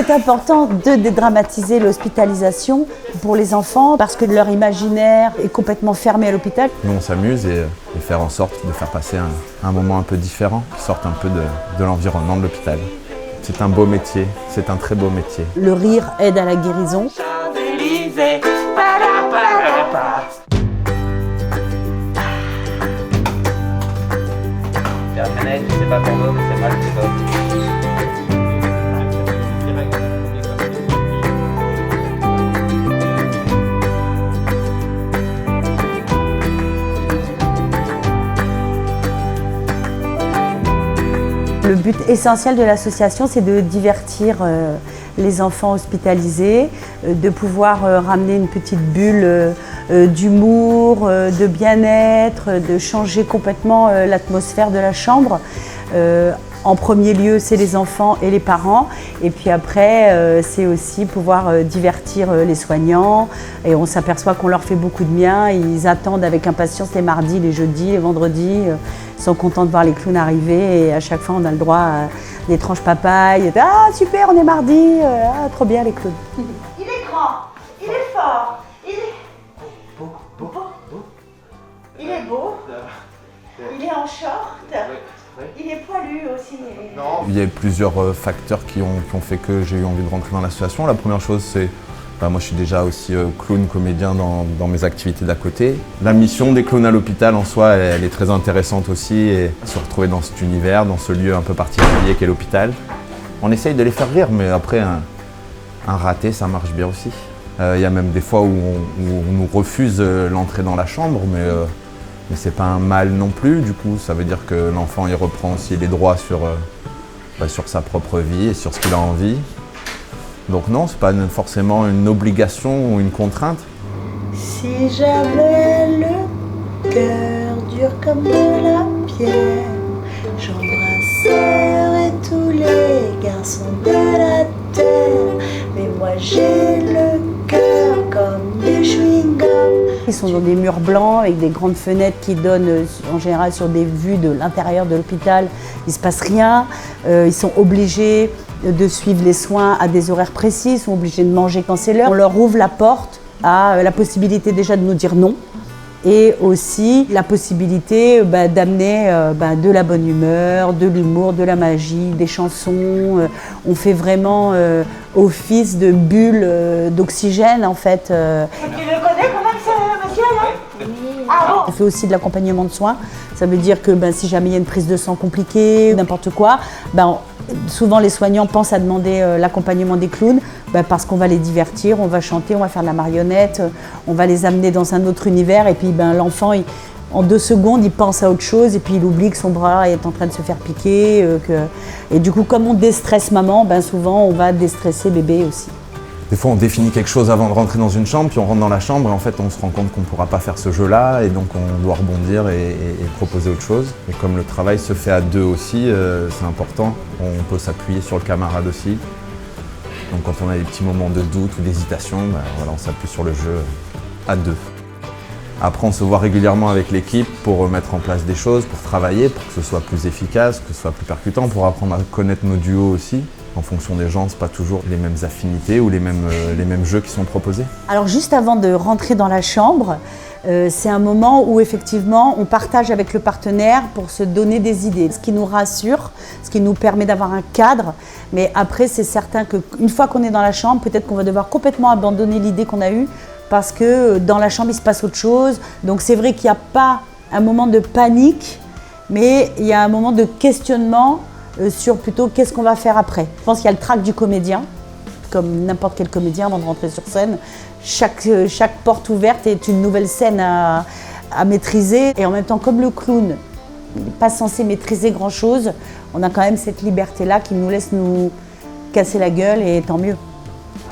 C'est important de dédramatiser l'hospitalisation pour les enfants parce que leur imaginaire est complètement fermé à l'hôpital. Nous, on s'amuse et faire en sorte de faire passer un moment un peu différent, qui sorte un peu de l'environnement de l'hôpital. C'est un beau métier, c'est un très beau métier. Le rire aide à la guérison. C'est pas pour vous, mais c'est mal pour vous. Le but essentiel de l'association, c'est de divertir les enfants hospitalisés, de pouvoir ramener une petite bulle d'humour, de bien-être, de changer complètement l'atmosphère de la chambre. En premier lieu, c'est les enfants et les parents. Et puis après, c'est aussi pouvoir divertir les soignants. Et on s'aperçoit qu'on leur fait beaucoup de bien. Ils attendent avec impatience les mardis, les jeudis, les vendredis. Ils sont contents de voir les clowns arriver. Et à chaque fois, on a le droit à des tranches papaye. Ah super, on est mardi. Ah, trop bien les clowns. Il est grand, il est fort, il est beau. Il est beau. Il est en short. Il est poilu aussi. Il y a plusieurs facteurs qui ont fait que j'ai eu envie de rentrer dans l'association. La première chose, c'est moi je suis déjà aussi clown, comédien dans mes activités d'à côté. La mission des clowns à l'hôpital en soi, elle est très intéressante aussi. Et se retrouver dans cet univers, dans ce lieu un peu particulier qu'est l'hôpital. On essaye de les faire rire, mais après un raté, ça marche bien aussi. Il y a même des fois où on nous refuse l'entrée dans la chambre, mais c'est pas un mal non plus. Du coup, ça veut dire que l'enfant il reprend aussi les droits sur sa propre vie et sur ce qu'il a envie. Donc non, c'est pas forcément une obligation ou une contrainte. Si j'avais le cœur dur comme de la pierre, j'embrasserais tous les garçons de la terre. Mais moi j'ai le cœur comme du chewing-gum. Ils sont dans des murs blancs avec des grandes fenêtres qui donnent en général sur des vues de l'intérieur de l'hôpital. Il ne se passe rien. Ils sont obligés de suivre les soins à des horaires précis. Ils sont obligés de manger quand c'est l'heure. On leur ouvre la porte à la possibilité déjà de nous dire non. Et aussi la possibilité d'amener de la bonne humeur, de l'humour, de la magie, des chansons. On fait vraiment office de bulle d'oxygène en fait. Tu le connais quand même ce monsieur là? Ah bon? On fait aussi de l'accompagnement de soins. Ça veut dire que si jamais il y a une prise de sang compliquée, n'importe quoi, souvent les soignants pensent à demander l'accompagnement des clowns parce qu'on va les divertir, on va chanter, on va faire de la marionnette, on va les amener dans un autre univers et puis l'enfant, en 2 secondes, il pense à autre chose et puis il oublie que son bras est en train de se faire piquer. Et du coup, comme on déstresse maman, souvent on va déstresser bébé aussi. Des fois, on définit quelque chose avant de rentrer dans une chambre, puis on rentre dans la chambre et en fait, on se rend compte qu'on ne pourra pas faire ce jeu-là et donc on doit rebondir et proposer autre chose. Et comme le travail se fait à 2 aussi, c'est important. On peut s'appuyer sur le camarade aussi. Donc quand on a des petits moments de doute ou d'hésitation, on s'appuie sur le jeu à 2. Après, on se voit régulièrement avec l'équipe pour mettre en place des choses, pour travailler, pour que ce soit plus efficace, que ce soit plus percutant, pour apprendre à connaître nos duos aussi. En fonction des gens, ce n'est pas toujours les mêmes affinités ou les mêmes jeux qui sont proposés. Alors juste avant de rentrer dans la chambre, c'est un moment où effectivement on partage avec le partenaire pour se donner des idées, ce qui nous rassure, ce qui nous permet d'avoir un cadre. Mais après, c'est certain qu'une fois qu'on est dans la chambre, peut-être qu'on va devoir complètement abandonner l'idée qu'on a eue parce que dans la chambre, il se passe autre chose. Donc c'est vrai qu'il n'y a pas un moment de panique, mais il y a un moment de questionnement sur plutôt qu'est-ce qu'on va faire après. Je pense qu'il y a le trac du comédien, comme n'importe quel comédien avant de rentrer sur scène. Chaque porte ouverte est une nouvelle scène à maîtriser. Et en même temps, comme le clown n'est pas censé maîtriser grand-chose, on a quand même cette liberté-là qui nous laisse nous casser la gueule et tant mieux.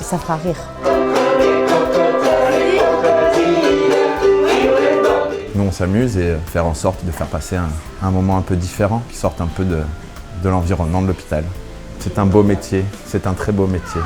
Ça fera rire. Nous, on s'amuse et faire en sorte de faire passer un moment un peu différent, qui sorte un peu de l'environnement de l'hôpital. C'est un beau métier, c'est un très beau métier.